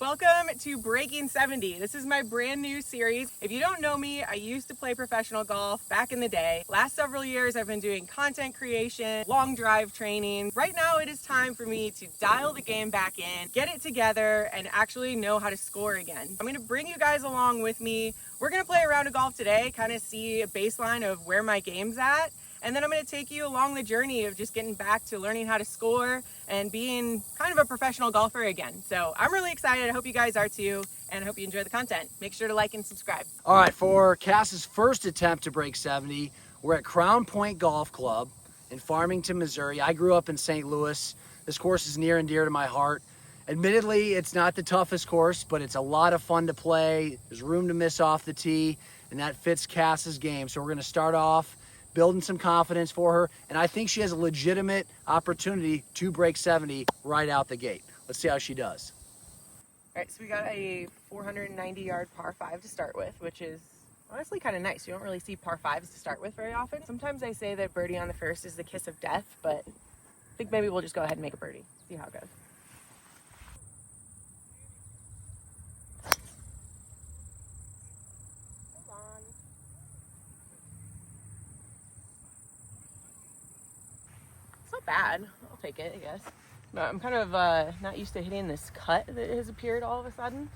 Welcome to Breaking 70. This is my brand new series. If you don't know me, I used to play professional golf back in the day. Last several years, I've been doing content creation, long drive training. Right now, it is time for me to dial the game back in, get it together, and actually know how to score again. I'm gonna bring you guys along with me. We're gonna play a round of golf today, kind of see a baseline of where my game's at. And then I'm going to take you along the journey of just getting back to learning how to score and being kind of a professional golfer again. So I'm really excited. I hope you guys are too, and I hope you enjoy the content. Make sure to like and subscribe. All right, for Cass's first attempt to break 70, we're at Crown Point Golf Club in Farmington, Missouri. I grew up in St. Louis. This course is near and dear to my heart. Admittedly, it's not the toughest course, but it's a lot of fun to play. There's room to miss off the tee, and that fits Cass's game. So we're going to start off building some confidence for her, and I think she has a legitimate opportunity to break 70 right out the gate. Let's see how she does. All right, so we got a 490-yard par 5 to start with, which is honestly kind of nice. You don't really see par 5s to start with very often. Sometimes I say that birdie on the first is the kiss of death, but I think maybe we'll just go ahead and make a birdie, see how it goes. Not bad. I'll take it, I guess. No, I'm kind of not used to hitting this cut that has appeared all of a sudden.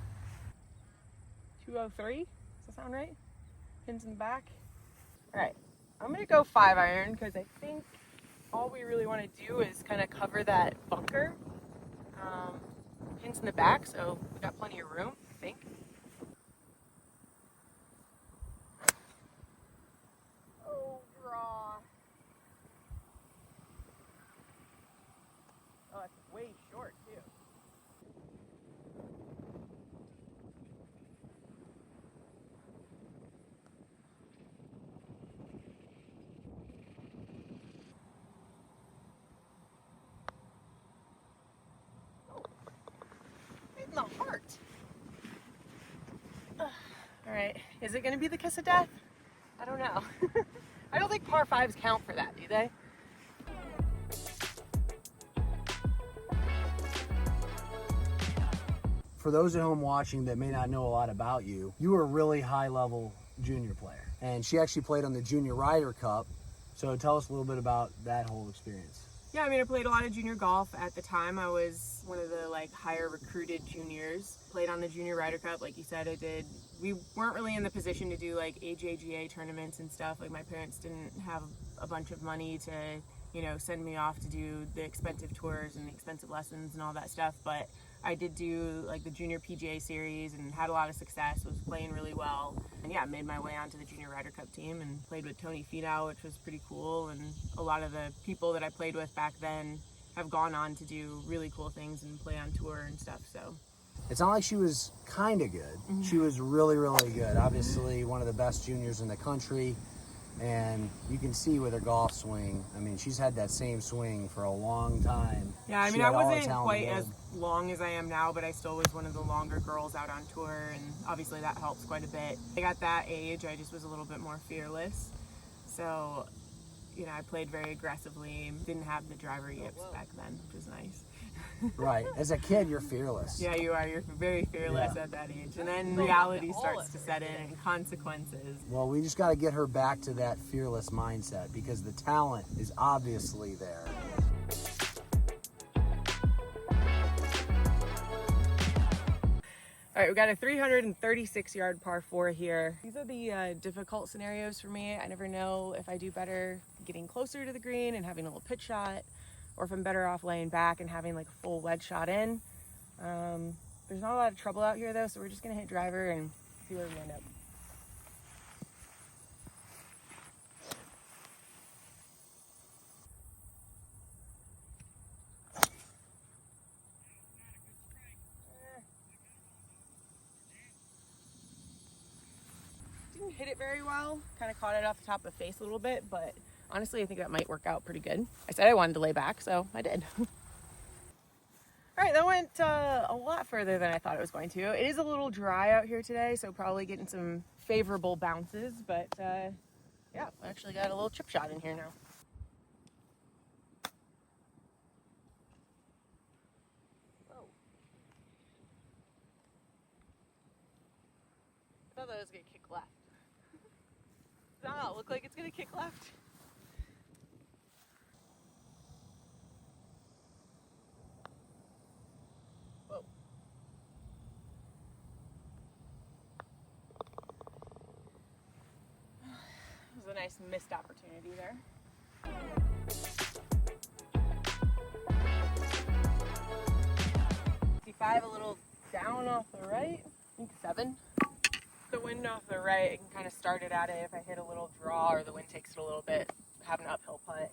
203, does that sound right? Pins in the back. All right, I'm gonna go 5-iron because I think all we really want to do is kind of cover that bunker. Pins in the back, so we got plenty of room, I think. Oh, draw. Oh, that's way short, too. Oh, in the heart. All right, is it going to be the kiss of death? I don't know. I don't think par 5s count for that, do they? For those at home watching that may not know a lot about you, you were a really high-level junior player, and she actually played on the Junior Ryder Cup. So tell us a little bit about that whole experience. Yeah, I mean, I played a lot of junior golf. At the time, I was one of the higher recruited juniors. Played on the Junior Ryder Cup, like you said, I did. We weren't really in the position to do AJGA tournaments and stuff. My parents didn't have a bunch of money to, send me off to do the expensive tours and the expensive lessons and all that stuff. But I did do the Junior PGA series and had a lot of success, was playing really well. And yeah, made my way onto the Junior Ryder Cup team and played with Tony Finau, which was pretty cool. And a lot of the people that I played with back then have gone on to do really cool things and play on tour and stuff, so. It's not like she was kind of good. Mm-hmm. She was really, really good. Obviously, one of the best juniors in the country. And you can see with her golf swing, I mean, she's had that same swing for a long time. Yeah, I mean, I wasn't quite as long as I am now, but I still was one of the longer girls out on tour, and obviously that helps quite a bit. At that age, I just was a little bit more fearless. So, I played very aggressively, didn't have the driver yips back then, which was nice. Right. As a kid, you're fearless. Yeah, you are. You're very fearless at that age. And then reality starts to set in and consequences. Well, we just got to get her back to that fearless mindset because the talent is obviously there. All right, we got a 336-yard par 4 here. These are the difficult scenarios for me. I never know if I do better getting closer to the green and having a little pitch shot, or if I'm better off laying back and having a full wedge shot in. There's not a lot of trouble out here though, so we're just gonna hit driver and see where we end up. Didn't hit it very well, kind of caught it off the top of the face a little bit, but honestly, I think that might work out pretty good. I said I wanted to lay back, so I did. All right, that went a lot further than I thought it was going to. It is a little dry out here today, so probably getting some favorable bounces, but yeah, I actually got a little chip shot in here now. of those get kicked left. Does that not look like it's gonna kick left? Whoa. That was a nice missed opportunity there. 55, a little down off the right. I think 7. The wind off the right, I can kind of start it at it if I hit a little draw or the wind takes it a little bit, have an uphill putt.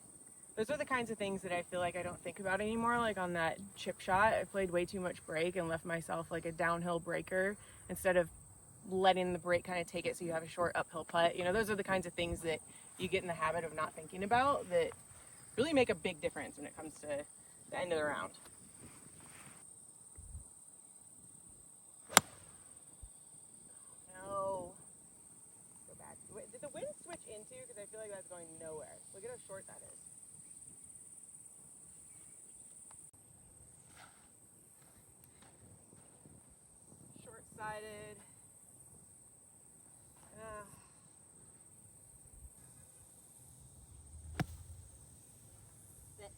Those are the kinds of things that I feel like I don't think about anymore. Like on that chip shot, I played way too much break and left myself like a downhill breaker instead of letting the break kind of take it so you have a short uphill putt. You know, those are the kinds of things that you get in the habit of not thinking about that really make a big difference when it comes to the end of the round. No. So bad. Wait, did the wind switch into? Because I feel like that's going nowhere. Look at how short that is. Short-sided. Sit.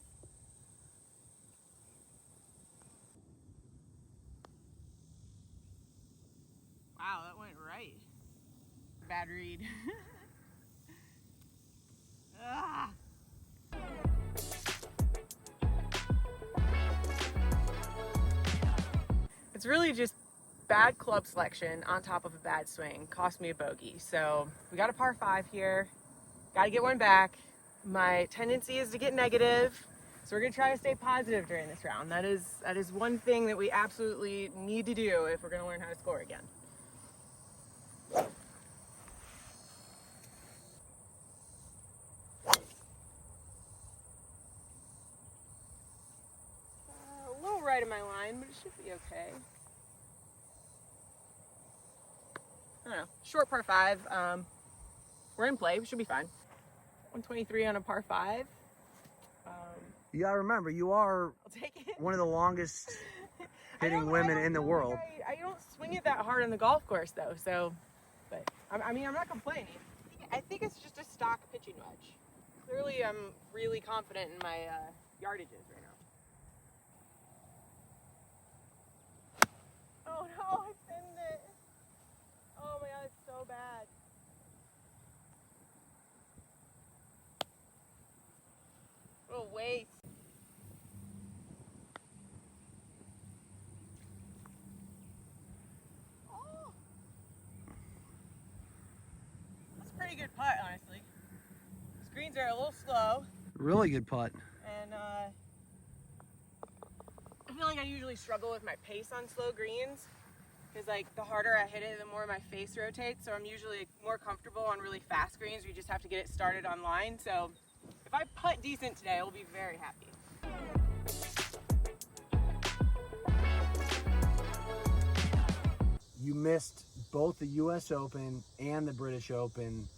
Wow, that went right. Bad read. Ah. It's really just bad club selection on top of a bad swing. Cost me a bogey. So we got a par 5 here. Got to get one back. My tendency is to get negative. So we're going to try to stay positive during this round. That is one thing that we absolutely need to do if we're going to learn how to score again. A little right of my line, but it should be okay. I don't know. Short par 5. We're in play. We should be fine. 123 on a par 5. You gotta remember, you are I'll take it. one of the longest hitting women in the world. I don't swing it that hard on the golf course though, so, but I mean, I'm not complaining. I think it's just a stock pitching wedge. Clearly, I'm really confident in my yardages right now. Oh no, I pinned it. Oh my god, it's so bad. What a waste. Oh. That's a pretty good putt, honestly. These greens are a little slow. Really good putt. And I feel like I usually struggle with my pace on slow greens because like the harder I hit it, the more my face rotates. So I'm usually more comfortable on really fast greens where you just have to get it started on line. So if I putt decent today, I'll be very happy. You missed both the US Open and the British Open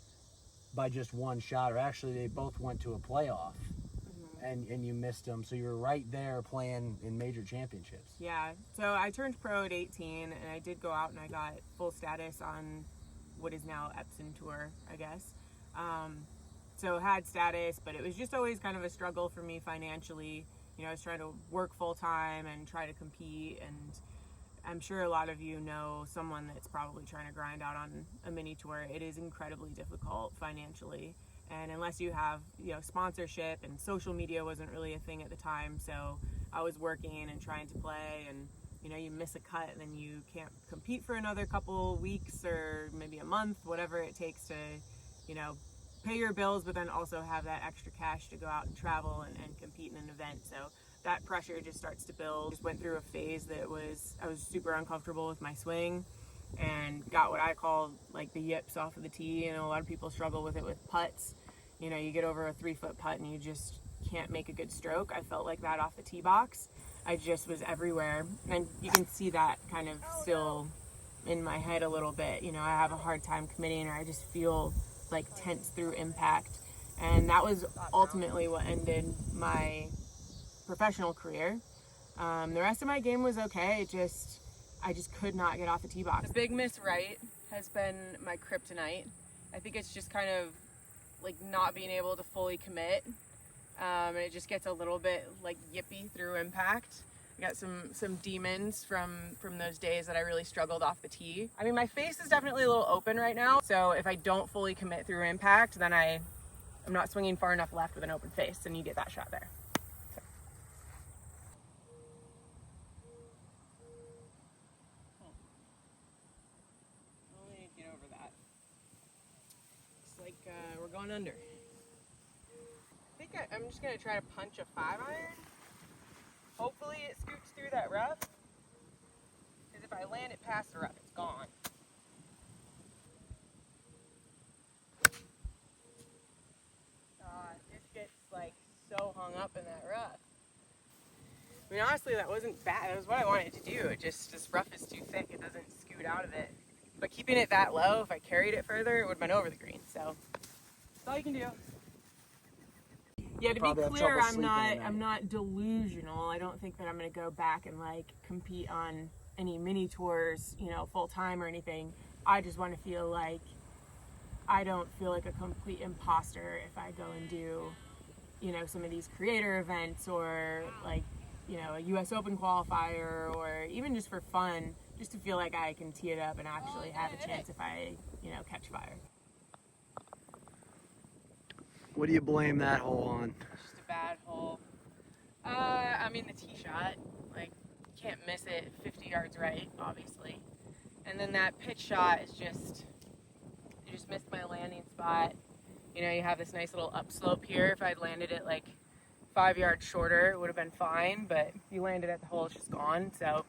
by just one shot, or actually they both went to a playoff. And you missed them, so you were right there playing in major championships. Yeah, so I turned pro at 18, and I did go out and I got full status on what is now Epson Tour, I guess. So had status, but it was just always kind of a struggle for me financially. You know, I was trying to work full time and try to compete, and I'm sure a lot of you know someone that's probably trying to grind out on a mini tour. It is incredibly difficult financially. And unless you have, you know, sponsorship, and social media wasn't really a thing at the time, so I was working and trying to play, and you know, you miss a cut and then you can't compete for another couple weeks or maybe a month, whatever it takes to, you know, pay your bills, but then also have that extra cash to go out and travel and compete in an event. So that pressure just starts to build. Just went through a phase that I was super uncomfortable with my swing and got what I call like the yips off of the tee. You know, a lot of people struggle with it with putts. You know, you get over a 3-foot putt and you just can't make a good stroke. I felt like that off the tee box. I just was everywhere. And you can see that kind of still in my head a little bit. You know, I have a hard time committing, or I just feel like tense through impact. And that was ultimately what ended my professional career. The rest of my game was okay. It just, I just could not get off the tee box. The big miss right has been my kryptonite. I think it's just kind of like not being able to fully commit. And it just gets a little bit like yippy through impact. I got some demons from those days that I really struggled off the tee. I mean, my face is definitely a little open right now. So if I don't fully commit through impact, then I'm not swinging far enough left with an open face, and you get that shot there. So. Only need to get over that. It's like we're going under. I think I'm just gonna try to punch a 5-iron. Hopefully it scoots through that rough. Because if I land it past the rough, it's gone. This gets like so hung up in that rough. I mean, honestly, that wasn't bad. That was what I wanted to do. It just, this rough is too thick. It doesn't scoot out of it. But keeping it that low, if I carried it further, it would have been over the green. So that's all you can do. Yeah, to be clear, I'm not delusional. I don't think that I'm going to go back and like compete on any mini tours, you know, full time or anything. I just want to feel like I don't feel like a complete imposter if I go and do, you know, some of these creator events or like, you know, a US Open qualifier, or even just for fun, just to feel like I can tee it up and actually have a chance if I, you know, catch fire. What do you blame that hole on? Just a bad hole. I mean, the tee shot, like, you can't miss it 50 yards right, obviously. And then that pitch shot is just, you just missed my landing spot. You know, you have this nice little upslope here. If I'd landed it like 5 yards shorter, it would have been fine, but if you landed at the hole, it's just gone. So,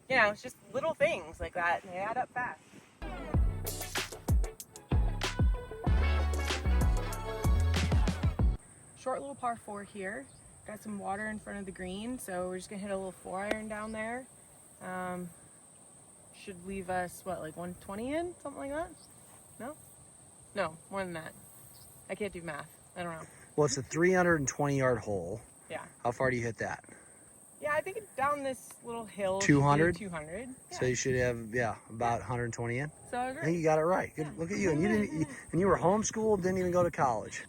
you know, it's just little things like that, and they add up fast. Short little par 4 here. Got some water in front of the green, so we're just gonna hit a little 4-iron down there. Should leave us, what, like 120 in? Something like that? No? No, more than that. I can't do math. I don't know. Well, it's a 320-yard hole. Yeah. How far do you hit that? Yeah, I think it's down this little hill. 200? 200. Yeah. So you should have, about 120 in. So I was right. I think you got it right. Good. Yeah. Look at you. And you were homeschooled, didn't even go to college.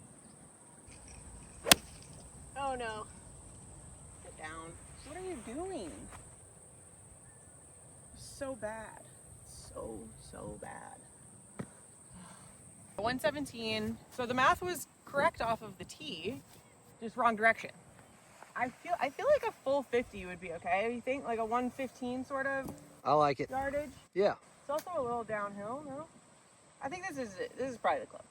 Oh no. Sit down. What are you doing? So bad. So bad. 117. So the math was correct off of the tee, just wrong direction. I feel like a full 50 would be okay. You think like a 115 sort of? I like it. Yardage. Yeah. It's also a little downhill, no? I think this is probably the club.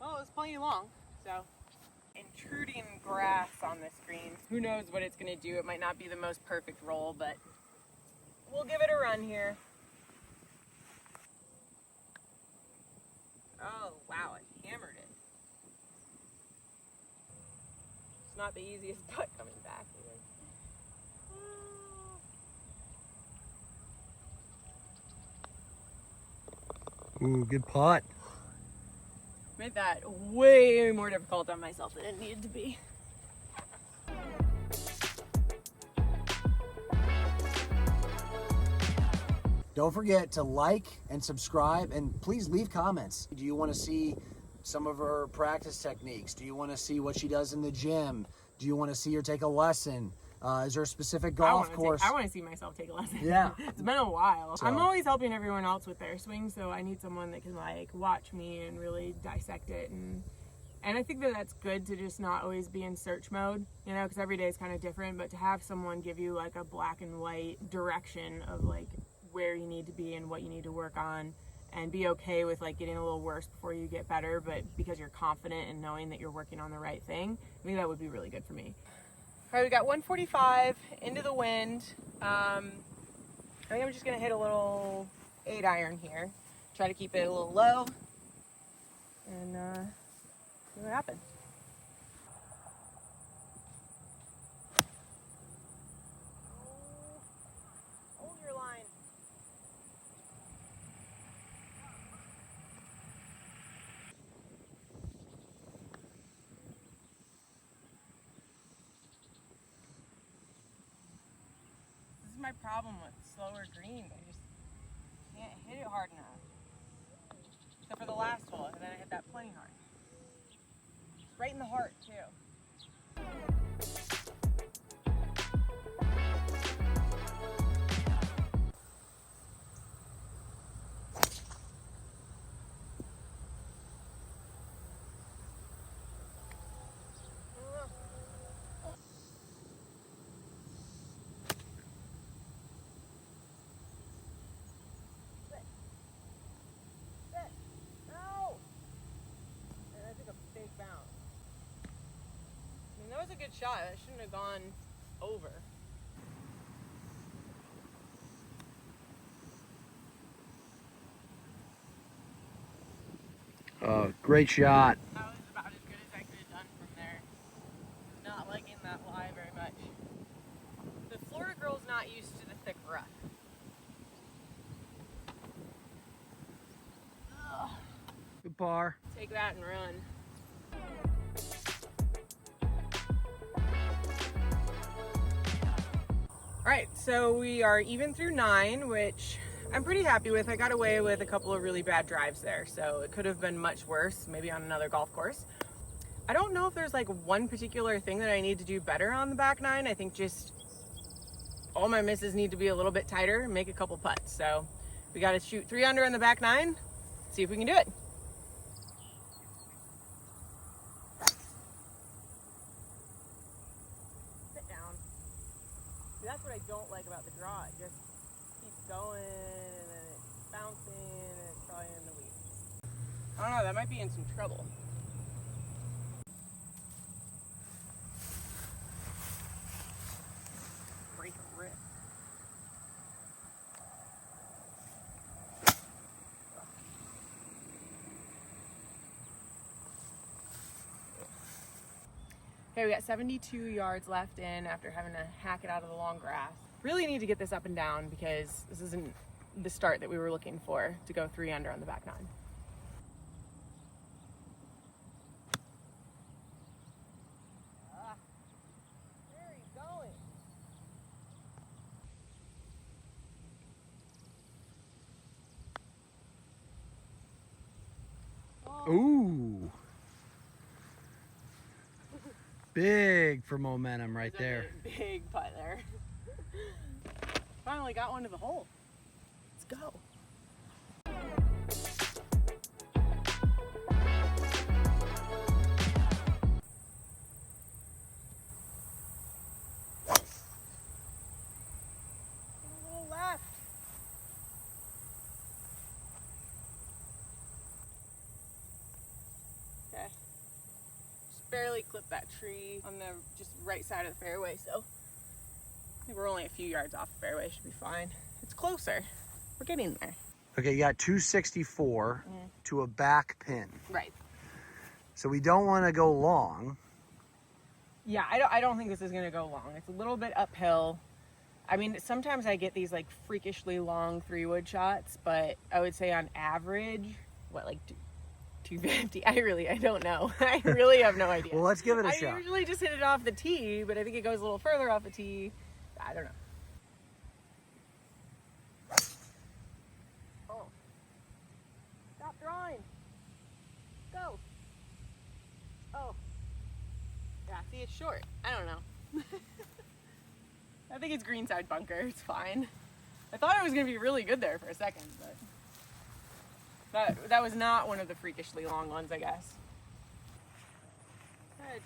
Well, it was plenty long, so. Intruding grass on this green. Who knows what it's gonna do? It might not be the most perfect roll, but we'll give it a run here. Oh, wow, it hammered it. It's not the easiest putt coming back either. Ooh, good putt. Made that way more difficult on myself than it needed to be. Don't forget to like and subscribe, and please leave comments. Do you want to see some of her practice techniques? Do you want to see what she does in the gym? Do you want to see her take a lesson? Is there a specific golf course? I want to see myself take a lesson. Yeah. It's been a while. So. I'm always helping everyone else with their swing, so I need someone that can like watch me and really dissect it. And I think that that's good to just not always be in search mode, you know, because every day is kind of different, but to have someone give you like a black and white direction of like where you need to be and what you need to work on, and be okay with like getting a little worse before you get better, but because you're confident and knowing that you're working on the right thing, I think that would be really good for me. All right, we got 145 into the wind. I think I'm just gonna hit a little 8-iron here. Try to keep it a little low and see what happens. Hold your line. my problem with slower greens. I just can't hit it hard enough. Except for the last hole, and then I hit that plenty hard. It's right in the heart, too. That was a good shot. That shouldn't have gone over. Great shot. That was about as good as I could have done from there. Not liking that lie very much. The Florida girl's not used to the thick rough. Ugh. Good par. Take that and run. All right, so we are even through 9, which I'm pretty happy with. I got away with a couple of really bad drives there, so it could have been much worse, maybe on another golf course. I don't know if there's like one particular thing that I need to do better on the back 9. I think just all my misses need to be a little bit tighter and make a couple putts. So we got to shoot 3 under on the back 9, see if we can do it. That's what I don't like about the draw. It just keeps going and then it's bouncing and it's probably in the weeds. I don't know, that might be in some trouble. Break a rip. Okay, we got 72 yards left in after having to hack it out of the long grass. Really need to get this up and down because this isn't the start that we were looking for to go 3 under on the back 9. Where are you going? Oh. Ooh. Big for momentum right there. Big putt there. Finally got one to the hole. Let's go. A little left. Okay. Just barely clipped that tree on the just right side of the fairway, so I think we're only a few yards off the fairway. Should be fine. It's closer. We're getting there. Okay, you got 264 to a back pin. Right. So we don't want to go long. Yeah, I don't think this is gonna go long. It's a little bit uphill. I mean, sometimes I get these like freakishly long 3-wood shots, but I would say on average, what, like 250? I don't know. I really have no idea. Well, let's give it a shot. I usually just hit it off the tee, but I think it goes a little further off the tee. I don't know. Oh. Stop drawing. Go. Oh. Yeah, see, it's short. I don't know. I think it's greenside bunker. It's fine. I thought it was going to be really good there for a second, but that was not one of the freakishly long ones, I guess. Got a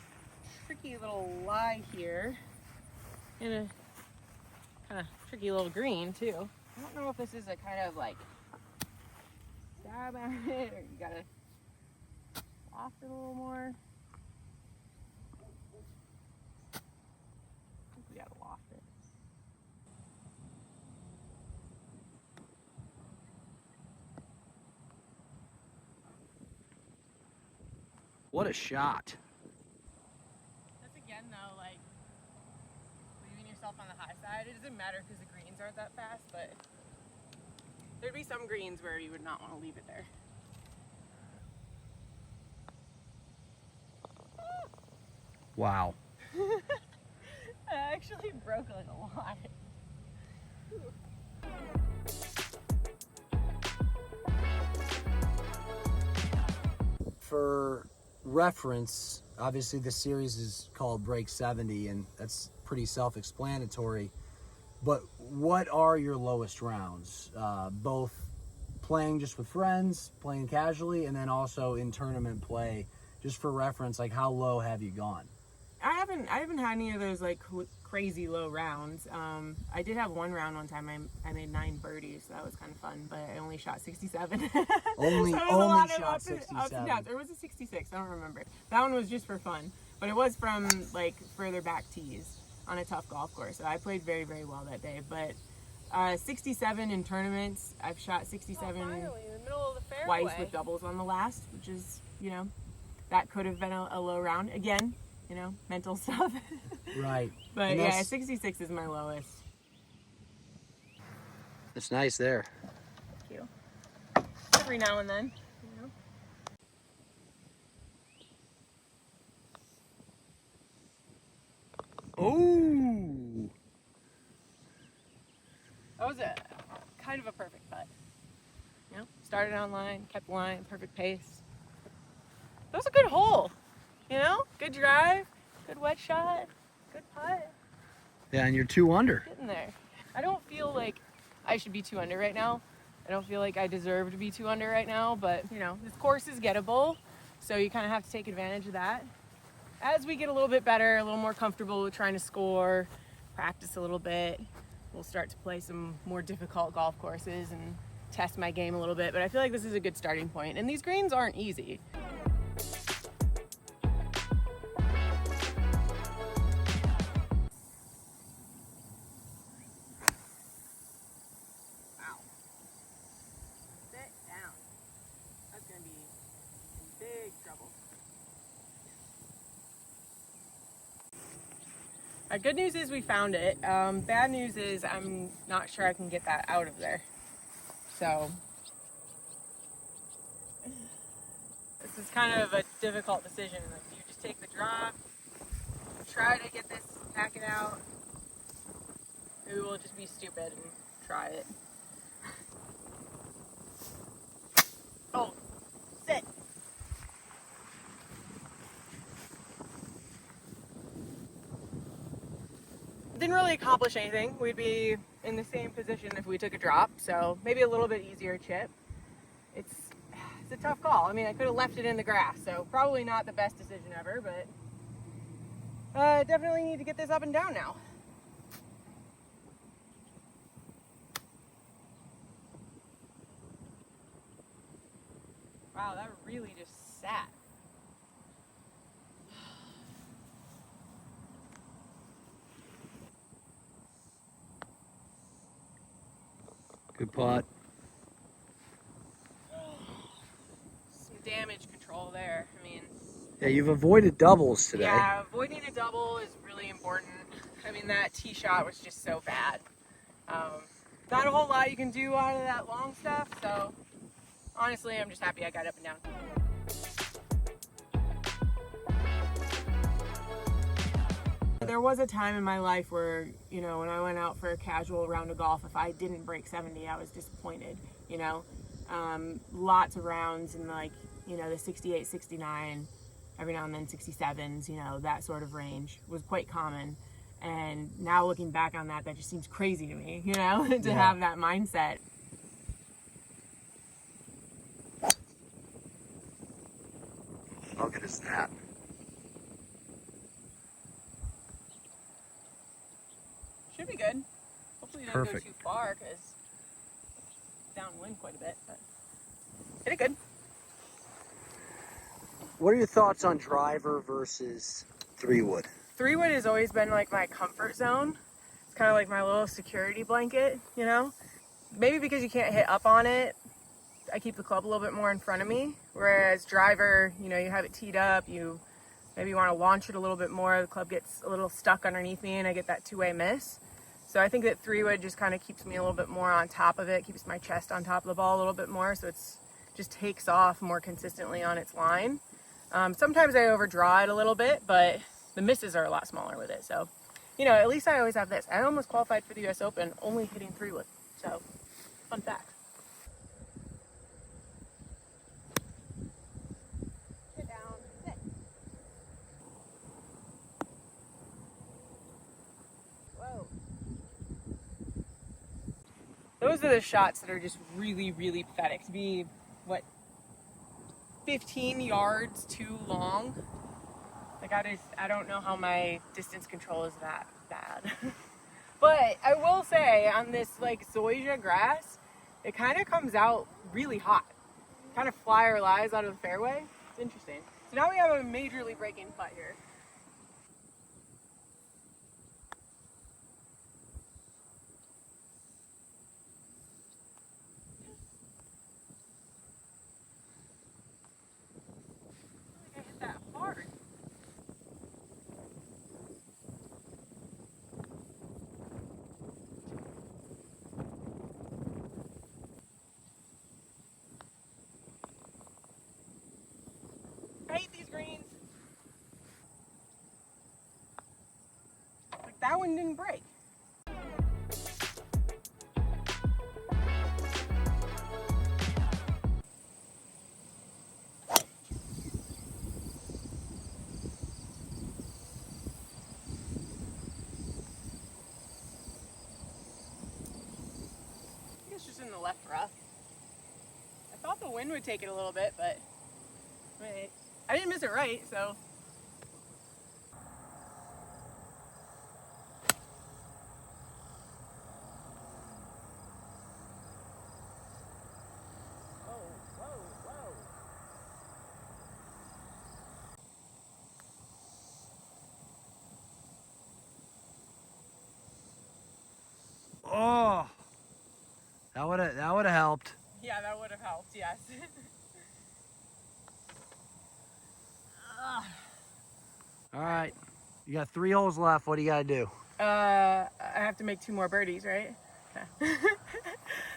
tricky little lie here in a kind of tricky little green, too. I don't know if this is a kind of like stab at it or you got to loft it a little more. I think we got to loft it. What a shot. That's again though, like leaving yourself on the high side. It doesn't matter because the greens aren't that fast, but there'd be some greens where you would not want to leave it there. Wow. I actually broke like a lot. for reference, obviously the series is called Break 70, and that's pretty self-explanatory. But what are your lowest rounds? Both playing just with friends, playing casually, and then also in tournament play, just for reference, like how low have you gone? I haven't had any of those like crazy low rounds. I did have one round one time. I made 9 birdies, so that was kind of fun. But I only shot 67. Only so shot 67. Ups and downs. Or was it 66? I don't remember. That one was just for fun, but it was from like further back tees on a tough golf course. So I played very, very well that day. But 67 in tournaments. I've shot 67 finally, in the middle of the twice fairway. with doubles on the last, which is, that could have been a low round. Again, mental stuff. Right. But yeah, 66 is my lowest. It's nice there. Thank you. Every now and then, Oh. That was a kind of a perfect putt. Started on line, kept the line, perfect pace. That was a good hole. Good drive, good wet shot, good putt. Yeah, and you're 2 under. Getting there. I don't feel like I should be 2 under right now. I don't feel like I deserve to be 2 under right now, but this course is gettable, so you kind of have to take advantage of that. As we get a little bit better, a little more comfortable with trying to score, practice a little bit, we'll start to play some more difficult golf courses and test my game a little bit, but I feel like this is a good starting point, and these greens aren't easy. Wow. Sit down. That's going to be in big trouble. Good news is we found it. Bad news is I'm not sure I can get that out of there. So this is kind of a difficult decision. Like, do you just take the drop, try to get this, pack it out? Maybe we'll just be stupid and try it. Oh, sit. Didn't really accomplish anything. We'd be in the same position if we took a drop, so maybe a little bit easier chip. It's a tough call. I mean, I could have left it in the grass, so probably not the best decision ever, but definitely need to get this up and down now. Wow, that really just sat. Good putt. Some damage control there. I mean, Yeah, you've avoided doubles today. yeah, avoiding a double is really important. I mean, that tee shot was just so bad. Not a whole lot you can do out of that long stuff, so honestly, I'm just happy I got up and down. There was a time in my life where, when I went out for a casual round of golf, if I didn't break 70, I was disappointed, Lots of rounds in the 68, 69, every now and then 67s, that sort of range was quite common. And now looking back on that just seems crazy to me, to have that mindset. How good is that? Should be good. Hopefully it doesn't Perfect. go too far because it's downwind quite a bit, but hit it good. What are your thoughts on driver versus 3-wood? 3-wood has always been like my comfort zone. It's kind of like my little security blanket, Maybe because you can't hit up on it, I keep the club a little bit more in front of me. Whereas driver, you have it teed up, you maybe want to launch it a little bit more, the club gets a little stuck underneath me and I get that 2-way miss. So I think that 3-wood just kind of keeps me a little bit more on top of it, keeps my chest on top of the ball a little bit more, so it's just takes off more consistently on its line. Sometimes I overdraw it a little bit, but the misses are a lot smaller with it. So, at least I always have this. I almost qualified for the US Open only hitting 3-wood. So, fun fact. those are the shots that are just really, really pathetic. To be, what, 15 yards too long? Like, I don't know how my distance control is that bad. But I will say, on this, like, zoysia grass, it kind of comes out really hot. Kind of flyer lies out of the fairway. It's interesting. So now we have a majorly breaking putt here. I hit that hard. I hate these greens. Like, that one didn't break. It's just in the left rough. I thought the wind would take it a little bit, but wait, I didn't miss it right, so. Whoa, whoa, whoa. Oh, that would have helped. Yeah, that would have helped, yes. All right, you got 3 holes left. What do you got to do? I have to make 2 more birdies, right? Okay.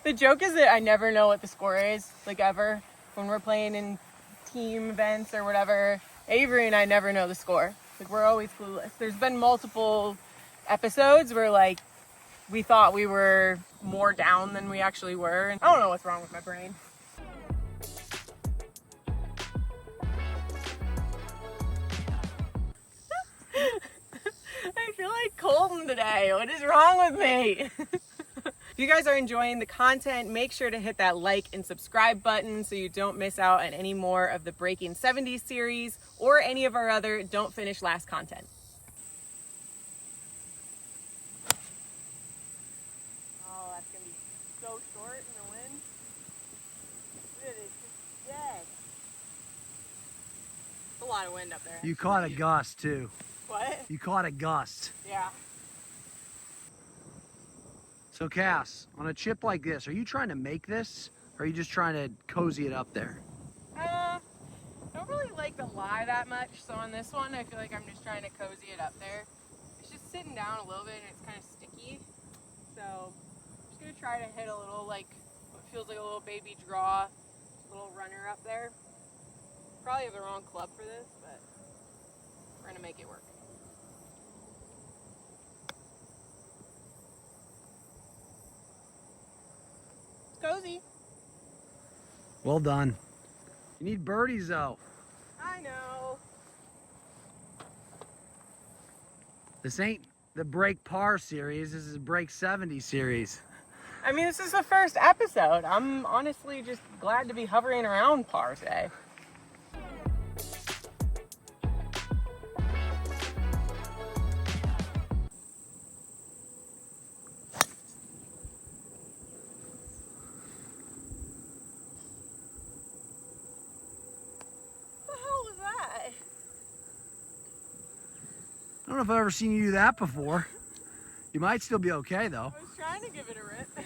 The joke is that I never know what the score is, like, ever. When we're playing in team events or whatever, Avery and I never know the score. Like, we're always clueless. There's been multiple episodes where, like, we thought we were more down than we actually were. And I don't know what's wrong with my brain. I feel like Colton today. What is wrong with me? If you guys are enjoying the content, make sure to hit that like and subscribe button so you don't miss out on any more of the Breaking 70s series or any of our other Don't Finish Last content. Oh, that's going to be so short in the wind. It is just dead. It's a lot of wind up there. You caught a gust too. What? You caught a gust. Yeah. So Cass, on a chip like this, are you trying to make this, or are you just trying to cozy it up there? I don't really like the lie that much, so on this one I feel like I'm just trying to cozy it up there. It's just sitting down a little bit and it's kind of sticky, so I'm just going to try to hit a little, like, what feels like a little baby draw, little runner up there. Probably have the wrong club for this, but we're going to make it work. It's cozy. Well done. You need birdies though. I know. This ain't the break par series, this is break 70 series. I mean, this is the first episode. I'm honestly just glad to be hovering around par today. What the hell was that? I don't know if I've ever seen you do that before. You might still be okay though. I was trying to give it a rip.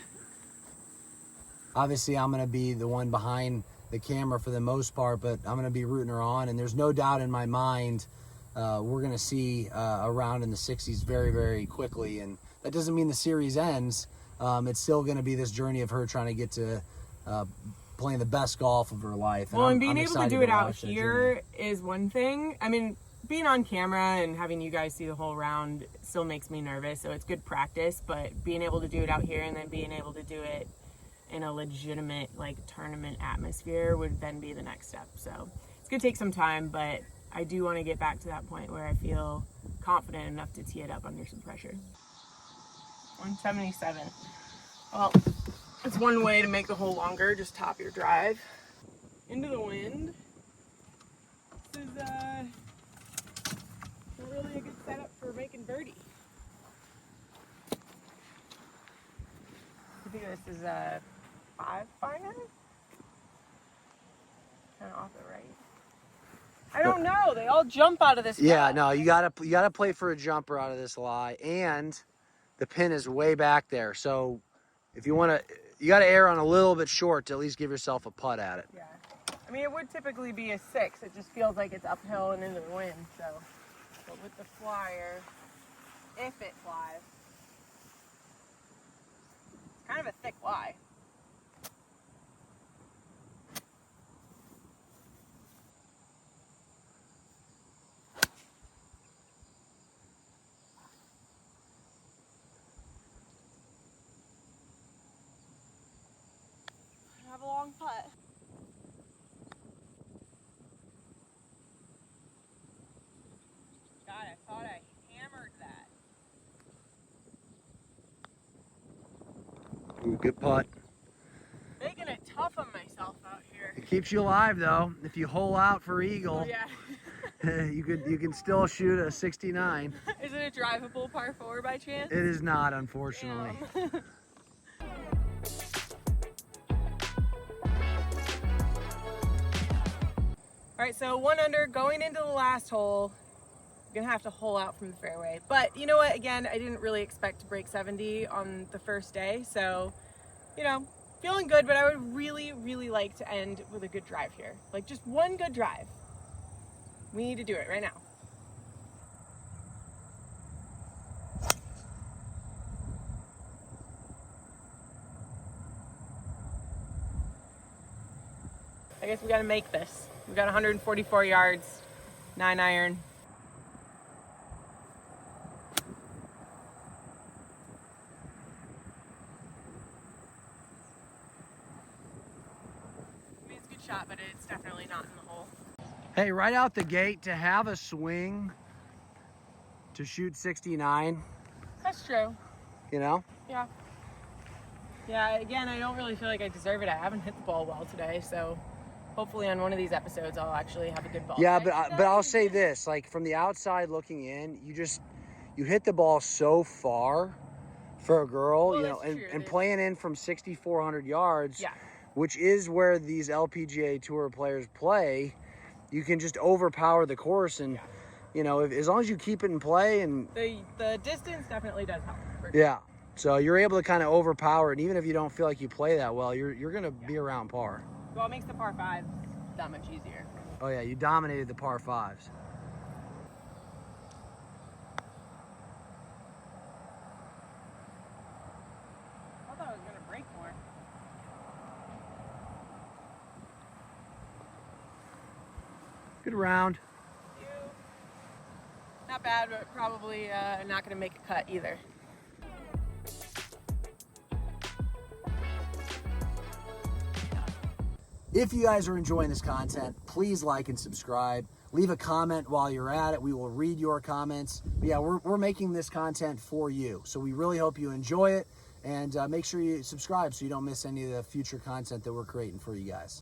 Obviously, I'm going to be the one behind the camera for the most part, but I'm going to be rooting her on, and there's no doubt in my mind we're going to see a round in the 60s very, very quickly, and that doesn't mean the series ends. It's still going to be this journey of her trying to get to playing the best golf of her life. Well, and being I'm able to excited do it out watch that journey. here is one thing. I mean, being on camera and having you guys see the whole round still makes me nervous, so it's good practice, but being able to do it out here and then being able to do it in a legitimate, like, tournament atmosphere would then be the next step. So it's gonna take some time, but I do want to get back to that point where I feel confident enough to tee it up under some pressure. 177. Well, It's one way to make the hole longer, just top your drive. Into the wind. This is not really a good setup for making birdie. I think this is a 5 finer? Kind of off the right. I don't know. They all jump out of this. Yeah, no, you gotta play for a jumper out of this lie, and the pin is way back there. So if you wanna, you gotta err on a little bit short to at least give yourself a putt at it. Yeah. I mean, it would typically be a 6. It just feels like it's uphill and into the wind. So, but with the flyer, if it flies, it's kind of a thick lie. Have a long putt. God, I thought I hammered that. Ooh, good putt. Making it tough on myself out here. It keeps you alive though. If you hole out for eagle, Oh, yeah. you can still shoot a 69. Is it a drivable par 4 by chance? It is not, unfortunately. Damn. All right, so 1 under, going into the last hole. I'm gonna have to hole out from the fairway. But you know what, again, I didn't really expect to break 70 on the first day. So, you know, feeling good, but I would really, really like to end with a good drive here. Like just one good drive. We need to do it right now. I guess we gotta make this. We got 144 yards, 9 iron. I mean, it's a good shot, but it's definitely not in the hole. Hey, right out the gate, to have a swing to shoot 69, That's true. you know? Yeah. Yeah, again, I don't really feel like I deserve it. I haven't hit the ball well today, so hopefully on one of these episodes I'll actually have a good ball. Yeah, day. but I'll say this, like from the outside looking in, you hit the ball so far for a girl, Well, you know, that's true. and playing in from 6,400 yards, Yeah. which is where these LPGA Tour players play, you can just overpower the course, and Yeah. you know, as long as you keep it in play, and The distance definitely does help. For yeah, so you're able to kind of overpower it. And even if you don't feel like you play that well, you're gonna be around par. Well, it makes the par 5 that much easier. Oh yeah, you dominated the par 5s. I thought I was gonna break more. Good round. Not bad, but probably not gonna make a cut either. If you guys are enjoying this content, please like and subscribe. Leave a comment while you're at it. We will read your comments. But yeah, we're making this content for you. So we really hope you enjoy it. And make sure you subscribe so you don't miss any of the future content that we're creating for you guys.